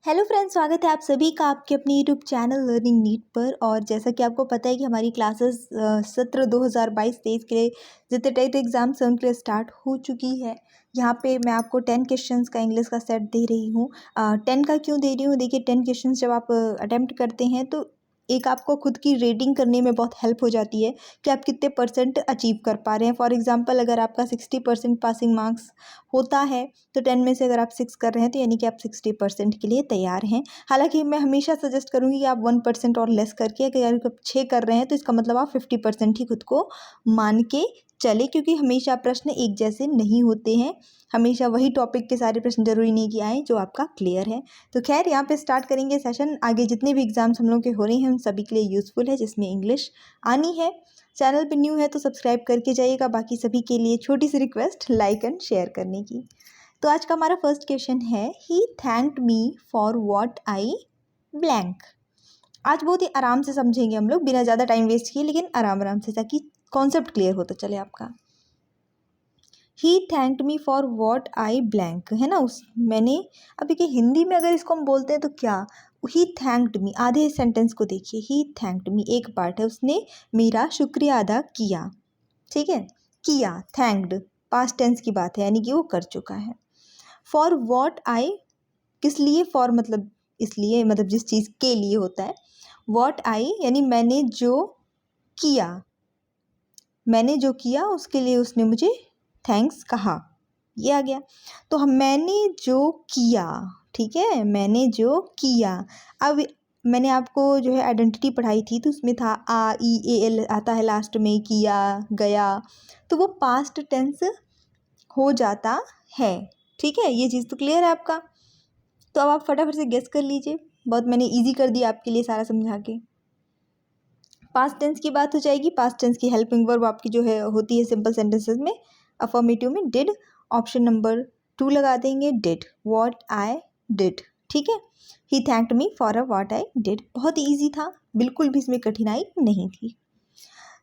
Hello friends, स्वागत है आप सभी का आपके अपने यूट्यूब चैनल लर्निंग नीट पर। और जैसा कि आपको पता है कि हमारी क्लासेस सत्र 2022-23 के लिए जितने टेट एग्जाम्स हैं उनके लिए स्टार्ट हो चुकी है। यहाँ पे मैं आपको 10 क्वेश्चंस का इंग्लिश का सेट दे रही हूँ। 10 का क्यों दे रही हूँ, देखिए 10 क्वेश्चंस जब आप अटेम्प्ट करते हैं तो एक आपको खुद की रेटिंग करने में बहुत हेल्प हो जाती है कि आप कितने परसेंट अचीव कर पा रहे हैं। फॉर एग्जांपल, अगर आपका 60% पासिंग मार्क्स होता है तो 10 में से अगर आप 6 कर रहे हैं तो यानी कि आप 60% के लिए तैयार हैं। हालांकि मैं हमेशा सजेस्ट करूंगी कि आप 1% और लेस करके अगर आप 6 कर रहे हैं तो इसका मतलब आप 50% ही खुद को मान के चले, क्योंकि हमेशा प्रश्न एक जैसे नहीं होते हैं। हमेशा वही टॉपिक के सारे प्रश्न जरूरी नहीं कि आए जो आपका क्लियर है। तो खैर, यहाँ पे स्टार्ट करेंगे सेशन। आगे जितने भी एग्जाम्स हम लोग के हो रहे हैं उन सभी के लिए यूज़फुल है, जिसमें इंग्लिश आनी है। चैनल पे न्यू है तो सब्सक्राइब करके जाइएगा। बाकी सभी के लिए छोटी सी रिक्वेस्ट, लाइक एंड शेयर करने की। तो आज का हमारा फर्स्ट क्वेश्चन है, he thanked me for what I blank. आज बहुत ही आराम से समझेंगे हम लोग, बिना ज़्यादा टाइम वेस्ट किए, लेकिन आराम आराम से, ताकि कॉन्सेप्ट क्लियर हो तो चले आपका। He thanked me for what I blank, है ना। मैंने अब देखिए हिंदी में अगर इसको हम बोलते हैं तो क्या, ही थैंक्ड मी, आधे सेंटेंस को देखिए, ही थैंक्ड मी एक पार्ट है, उसने मेरा शुक्रिया अदा किया। ठीक है, किया, थैंक्ड पास्ट टेंस की बात है, यानी कि वो कर चुका है। फॉर वॉट आई, किस लिए, फॉर मतलब इसलिए, मतलब जिस चीज़ के लिए होता है। वॉट आई यानी मैंने जो किया, मैंने जो किया उसके लिए उसने मुझे थैंक्स कहा, ये आ गया। तो मैंने जो किया, ठीक है, मैंने जो किया। अब मैंने आपको जो है आइडेंटिटी पढ़ाई थी तो उसमें था आ ई ए एल आता है लास्ट में, किया, गया, तो वो पास्ट टेंस हो जाता है। ठीक है, ये चीज़ तो क्लियर है आपका। तो अब आप फटाफट से गेस कर लीजिए, बहुत मैंने इजी कर दिया आपके लिए सारा समझा के। पास्ट टेंस की बात हो जाएगी। पास्ट टेंस की हेल्पिंग वर्ब आपकी जो है होती है सिंपल सेंटेंसेस में, अफर्मेटिव में डिड, ऑप्शन नंबर 2 लगा देंगे, डिड, व्हाट आई डिड। ठीक है, he thanked me for a what I did, बहुत ईजी था, बिल्कुल भी इसमें कठिनाई नहीं थी।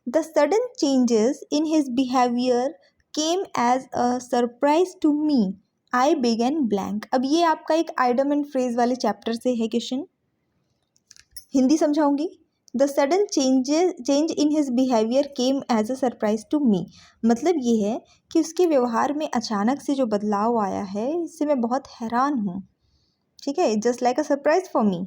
The sudden changes in his behaviour came as a surprise to me, I began blank. अब ये आपका एक आइडम एंड फ्रेज वाले चैप्टर से है क्वेश्चन, हिंदी समझाऊंगी। The sudden change in his behaviour came as a surprise to me, मतलब ये है कि उसके व्यवहार में अचानक से जो बदलाव आया है इससे मैं बहुत हैरान हूँ। ठीक है, just like a surprise for me.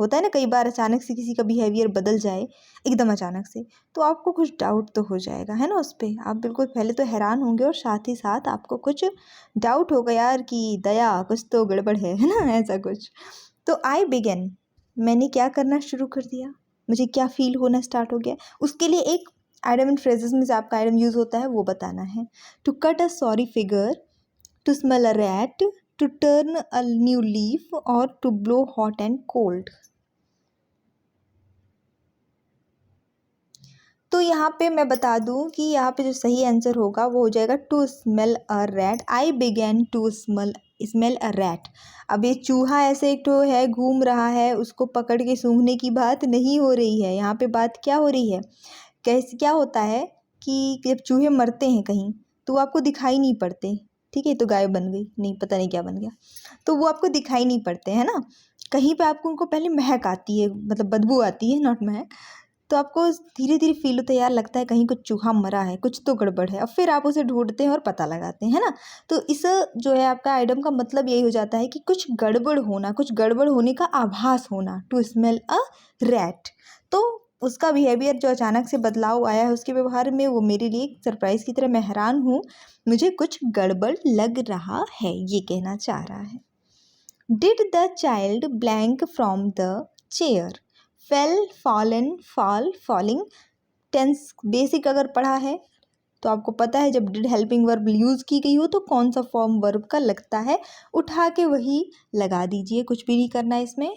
होता है ना कई बार अचानक से किसी का बिहेवियर बदल जाए एकदम अचानक से, तो आपको कुछ डाउट तो हो जाएगा, है ना। उस पर आप बिल्कुल पहले तो हैरान होंगे और साथ ही साथ आपको कुछ डाउट होगा, यार कि दया कुछ तो गड़बड़ है ना, ऐसा कुछ। तो आई बिगन, मैंने क्या करना शुरू कर दिया, मुझे क्या फील होना स्टार्ट हो गया, उसके लिए एक आइडम एंड फ्रेजेस में से आपका आइडम यूज़ होता है वो बताना है। To cut a sorry figure, to smell a rat, to turn a new leaf और to blow hot and cold. तो यहाँ पे मैं बता दूँ कि यहाँ पे जो सही आंसर होगा वो हो जाएगा to smell a rat. I began to smell a rat. अब ये चूहा ऐसे एक तो है घूम रहा है, उसको पकड़ के सूंघने की बात नहीं हो रही है। यहाँ पे बात क्या हो रही है, कैसे क्या होता है कि जब चूहे मरते हैं कहीं तो वो आपको दिखाई नहीं पड़ते। ठीक है, तो गाय बन गई, नहीं पता नहीं क्या बन गया, तो वो आपको दिखाई नहीं पड़ते, है ना। कहीं पे आपको उनको पहले महक आती है, मतलब बदबू आती है, नॉट महक। तो आपको धीरे धीरे फील होता है, यार लगता है कहीं कुछ चूहा मरा है, कुछ तो गड़बड़ है। अब फिर आप उसे ढूंढते हैं और पता लगाते हैं, है ना। तो इस जो है आपका आइडम का मतलब यही हो जाता है कि कुछ गड़बड़ होना, कुछ गड़बड़ होने का आभास होना, टू स्मेल अ रैट। तो उसका बिहेवियर जो अचानक से बदलाव आया है उसके व्यवहार में, वो मेरे लिए एक सरप्राइज की तरह, मैं हैरान हूँ, मुझे कुछ गड़बड़ लग रहा है, ये कहना चाह रहा है। Did the child blank from the chair, fell, fallen, fall, falling. Tense basic अगर पढ़ा है तो आपको पता है जब डिड हेल्पिंग वर्ब यूज़ की गई हो तो कौन सा फॉर्म वर्ब का लगता है, उठा के वही लगा दीजिए, कुछ भी नहीं करना है इसमें।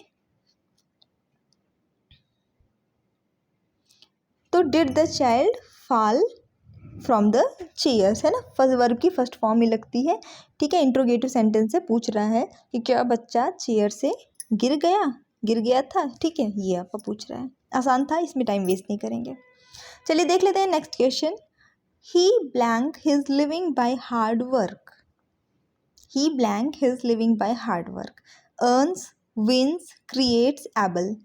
तो did the child fall from the chairs, है ना, फर्स्ट वर्ब की फर्स्ट फॉर्म ही लगती है। ठीक है, इंट्रोगेटिव सेंटेंस से पूछ रहा है कि क्या बच्चा चेयर से गिर गया था। ठीक है, ये आपका पूछ रहा है, आसान था, इसमें टाइम वेस्ट नहीं करेंगे। चलिए देख लेते हैं next question. He blank his living by hard work. He blank his living by hard work, earns, wins, creates, able.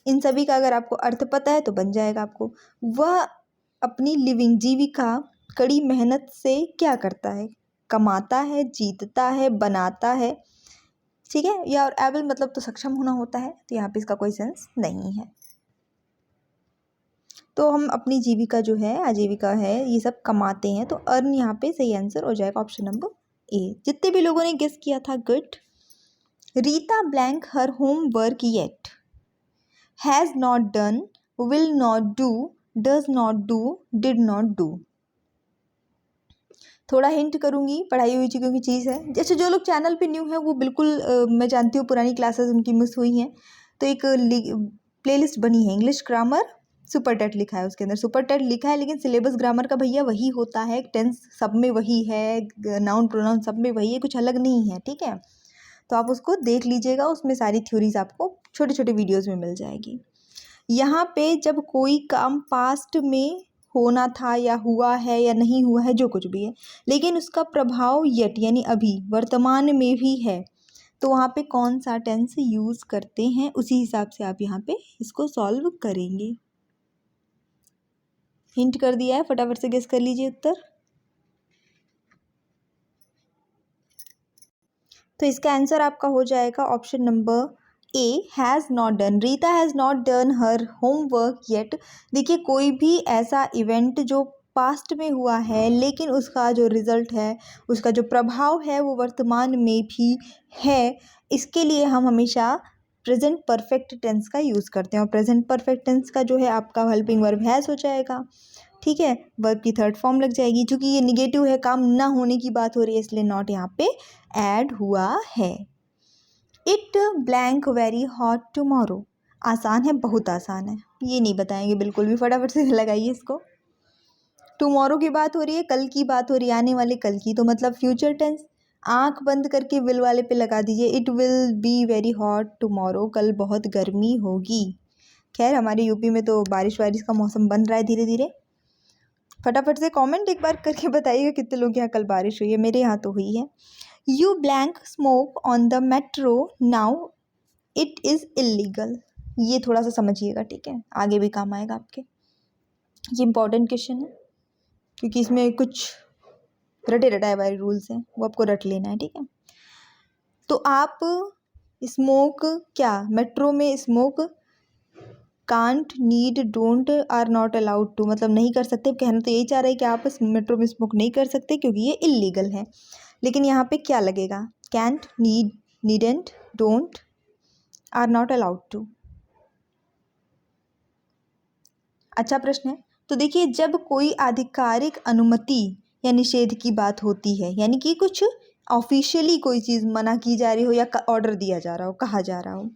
इन सभी का अगर आपको अर्थ पता है तो बन जाएगा आपको। वह अपनी लिविंग जीविका कड़ी मेहनत से क्या करता है, कमाता है, जीतता है, बनाता है, ठीक है। या और एबल मतलब तो सक्षम होना होता है, तो यहाँ पे इसका कोई सेंस नहीं है। तो हम अपनी जीविका जो है, आजीविका है, ये सब कमाते हैं, तो अर्न यहाँ पे सही आंसर हो जाएगा ऑप्शन नंबर ए। जितने भी लोगों ने गेस किया था good. Rita blank her home work yet, has not done, will not do, does not do, did not do. थोड़ा हिंट करूँगी, पढ़ाई हुई चीज़ों की चीज़ है। जैसे जो लोग चैनल पे न्यू है वो बिल्कुल मैं जानती हूँ पुरानी क्लासेस उनकी मिस हुई हैं, तो एक प्लेलिस्ट बनी है इंग्लिश ग्रामर, सुपर टेट लिखा है, उसके अंदर सुपर टेट लिखा है, लेकिन सिलेबस ग्रामर का भैया वही होता है, टेंस सब में वही है, नाउन प्रोनाउन सब में वही है, कुछ अलग नहीं है, ठीक है। तो आप उसको देख लीजिएगा, उसमें सारी थ्योरीज आपको छोटे छोटे वीडियोज़ में मिल जाएगी। यहाँ पे जब कोई काम पास्ट में होना था या हुआ है या नहीं हुआ है, जो कुछ भी है, लेकिन उसका प्रभाव येट यानी अभी वर्तमान में भी है, तो वहाँ पे कौन सा टेंस यूज़ करते हैं, उसी हिसाब से आप यहाँ पे इसको सॉल्व करेंगे। हिंट कर दिया है, फटाफट से गेस कर लीजिए उत्तर। तो इसका आंसर आपका हो जाएगा option number A, has not done. Rita has not done her homework yet. देखिए कोई भी ऐसा इवेंट जो पास्ट में हुआ है लेकिन उसका जो रिज़ल्ट है, उसका जो प्रभाव है वो वर्तमान में भी है, इसके लिए हम हमेशा प्रेजेंट परफेक्ट टेंस का यूज़ करते हैं। और प्रेजेंट परफेक्ट टेंस का जो है आपका हेल्पिंग वर्ब हैज़ हो जाएगा, ठीक है। वर्ब की थर्ड फॉर्म लग जाएगी, क्योंकि ये निगेटिव है, काम ना होने की बात हो रही है, इसलिए नॉट यहाँ पे ऐड हुआ है। It blank very hot tomorrow. आसान है, बहुत आसान है, ये नहीं बताएंगे बिल्कुल भी, फटाफट से लगाइए इसको। टुमारो की बात हो रही है, कल की बात हो रही है, आने वाले कल की, तो मतलब फ्यूचर टेंस। आंख बंद करके विल वाले पे लगा दीजिए, it will be very hot tomorrow, कल बहुत गर्मी होगी। खैर हमारे यूपी में तो बारिश का मौसम बन रहा है धीरे धीरे। फटाफट से कमेंट एक बार करके बताइएगा कितने लोग यहाँ कल बारिश हुई है, मेरे यहाँ तो हुई है। You blank smoke on the metro now it is illegal. ये थोड़ा सा समझिएगा, ठीक है, आगे भी काम आएगा आपके। ये इंपॉर्टेंट क्वेश्चन है, क्योंकि इसमें कुछ रटे रटाए वाले रूल्स हैं, वो आपको रट लेना है, ठीक है। तो आप स्मोक, क्या मेट्रो में smoke, can't, need, don't, are not allowed to, मतलब नहीं कर सकते। कहना तो यही चाह रहे हैं कि आप मेट्रो में स्मोक नहीं कर सकते क्योंकि ये इलीगल है, लेकिन यहाँ पे क्या लगेगा, can't, need, needn't, don't, are not allowed to. अच्छा प्रश्न है। तो देखिए जब कोई आधिकारिक अनुमति या निषेध की बात होती है, यानी कि कुछ ऑफिशियली कोई चीज़ मना की जा रही हो या ऑर्डर दिया जा रहा हो, कहा जा रहा हो,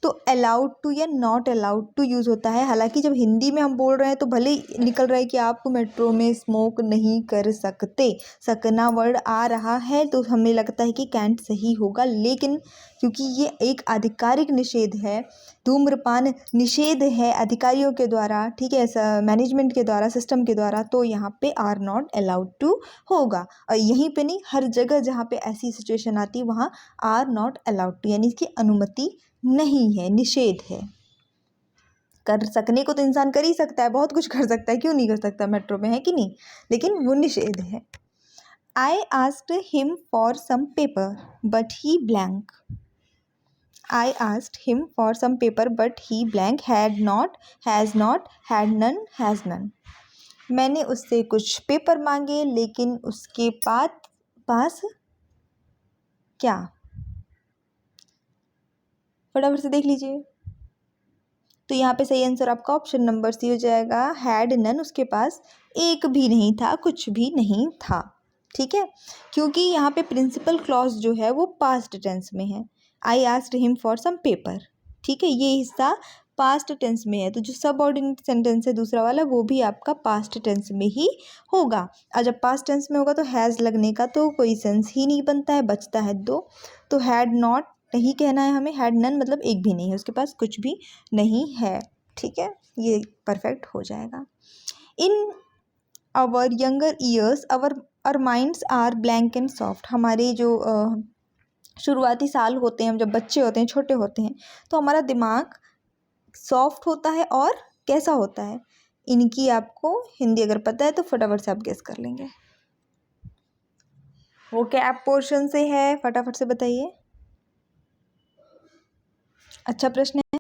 तो अलाउड टू या नॉट अलाउड टू यूज़ होता है। हालांकि जब हिंदी में हम बोल रहे हैं तो भले ही निकल रहा है कि आप मेट्रो में स्मोक नहीं कर सकते, सकना वर्ड आ रहा है तो हमें लगता है कि कैंट सही होगा, लेकिन क्योंकि ये एक आधिकारिक निषेध है, धूम्रपान निषेध है अधिकारियों के द्वारा, ठीक है, मैनेजमेंट के द्वारा, सिस्टम के द्वारा, तो यहाँ पे आर नॉट अलाउड टू होगा। और यहीं पे नहीं, हर जगह जहाँ पे ऐसी सिचुएशन आती है वहाँ आर नॉट अलाउड टू, यानी इसकी अनुमति नहीं है, निषेध है। कर सकने को तो इंसान कर ही सकता है, बहुत कुछ कर सकता है, क्यों नहीं कर सकता मेट्रो में, है कि नहीं, लेकिन वो निषेध है। I asked him for some paper but he blank. I asked him for some paper but he blank, had not, has not, had none, has none। मैंने उससे कुछ पेपर मांगे लेकिन उसके पास क्या, फटाफट से देख लीजिए। तो यहाँ पे सही आंसर आपका ऑप्शन नंबर सी हो जाएगा, हैड नन, उसके पास एक भी नहीं था, कुछ भी नहीं था, ठीक है। क्योंकि यहाँ पे प्रिंसिपल क्लॉज जो है वो पास्ट टेंस में है। I asked him for some paper, ठीक है, ये हिस्सा पास्ट टेंस में है, तो जो सबऑर्डिनेट सेंटेंस है दूसरा वाला वो भी आपका पास्ट टेंस में ही होगा। और जब पास्ट टेंस में होगा तो हैज़ लगने का तो कोई सेंस ही नहीं बनता है, बचता है दो। तो हैड नॉट नहीं कहना है हमें, हैड नन मतलब एक भी नहीं है, उसके पास कुछ भी नहीं है, ठीक है, ये परफेक्ट हो जाएगा। In our younger years our और minds are blank and soft. हमारे जो शुरुआती साल होते हैं, हम जब बच्चे होते हैं, छोटे होते हैं, तो हमारा दिमाग सॉफ्ट होता है और कैसा होता है। इनकी आपको हिंदी अगर पता है तो फटाफट से आप गेस कर लेंगे। वो कैप पोर्शन से है, फटाफट से बताइए। अच्छा प्रश्न है।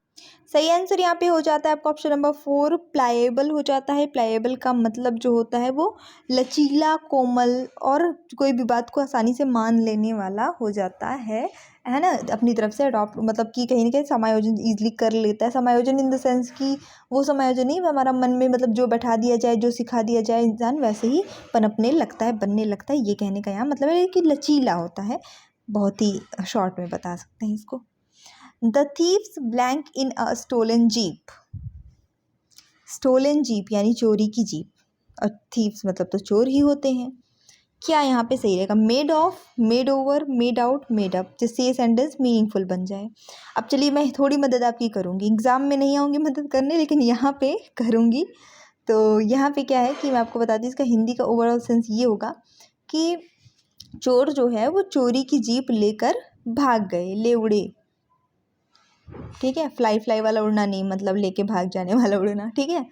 सही आंसर यहाँ पे हो जाता है आपका ऑप्शन नंबर 4, प्लाएबल हो जाता है। प्लाएबल का मतलब जो होता है वो लचीला, कोमल और कोई भी बात को आसानी से मान लेने वाला हो जाता है ना। अपनी तरफ से अडॉप्ट मतलब कि कहीं ना कहीं समायोजन ईजिली कर लेता है। समायोजन इन द सेंस कि वो समायोजन नहीं, हमारा मन में मतलब जो बैठा दिया जाए, जो सिखा दिया जाए, इंसान वैसे ही पनपने लगता है, बनने लगता है। ये कहने का यहाँ मतलब है कि लचीला होता है। बहुत ही शॉर्ट में बता सकते हैं इसको। The thieves blank in a stolen jeep. Stolen jeep यानी चोरी की जीप, और थीव्स मतलब तो चोर ही होते हैं। क्या यहाँ पे सही रहेगा? Made of, made over, made out, made up, जिससे ये सेंटेंस मीनिंगफुल बन जाए। अब चलिए मैं थोड़ी मदद आपकी करूँगी। एग्जाम में नहीं आऊँगी मदद करने, लेकिन यहाँ पे करूँगी। तो यहाँ पे क्या है कि मैं आपको बताती हूँ, इसका हिंदी का ओवरऑल सेंस ये होगा कि चोर जो है वो चोरी की जीप लेकर भाग गए, ले उड़े। ठीक है, फ्लाई वाला उड़ना नहीं, मतलब लेके भाग जाने वाला उड़ना। ठीक है,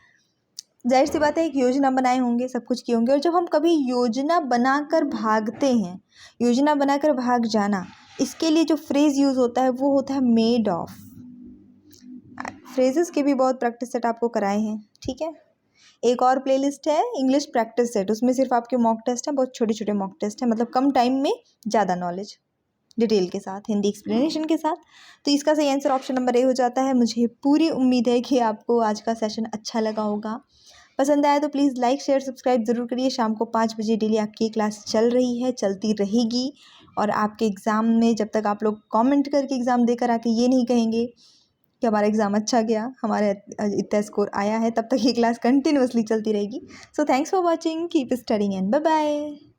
जाहिर सी बात है एक योजना बनाए होंगे, सब कुछ किए होंगे। और जब हम कभी योजना बनाकर भागते हैं, योजना बनाकर भाग जाना, इसके लिए जो फ्रेज यूज़ होता है वो होता है मेड ऑफ। फ्रेजेस के भी बहुत प्रैक्टिस सेट आपको कराए हैं। ठीक है, एक और प्लेलिस्ट है इंग्लिश प्रैक्टिस सेट, उसमें सिर्फ आपके मॉक टेस्ट हैं, बहुत छोटे छोटे मॉक टेस्ट हैं, मतलब कम टाइम में ज़्यादा नॉलेज, डिटेल के साथ, हिंदी एक्सप्लेनेशन के साथ। तो इसका सही आंसर ऑप्शन नंबर ए हो जाता है। मुझे पूरी उम्मीद है कि आपको आज का सेशन अच्छा लगा होगा। पसंद आया तो प्लीज़ लाइक, शेयर, सब्सक्राइब ज़रूर करिए। शाम को 5 बजे डेली आपकी क्लास चल रही है, चलती रहेगी। और आपके एग्ज़ाम में जब तक आप लोग कमेंट करके एग्ज़ाम देकर आके ये नहीं कहेंगे कि हमारा एग्ज़ाम अच्छा गया, हमारा इतना स्कोर आया है, तब तक ये क्लास कंटिन्यूअसली चलती रहेगी। So thanks for watching, keep studying and bye bye.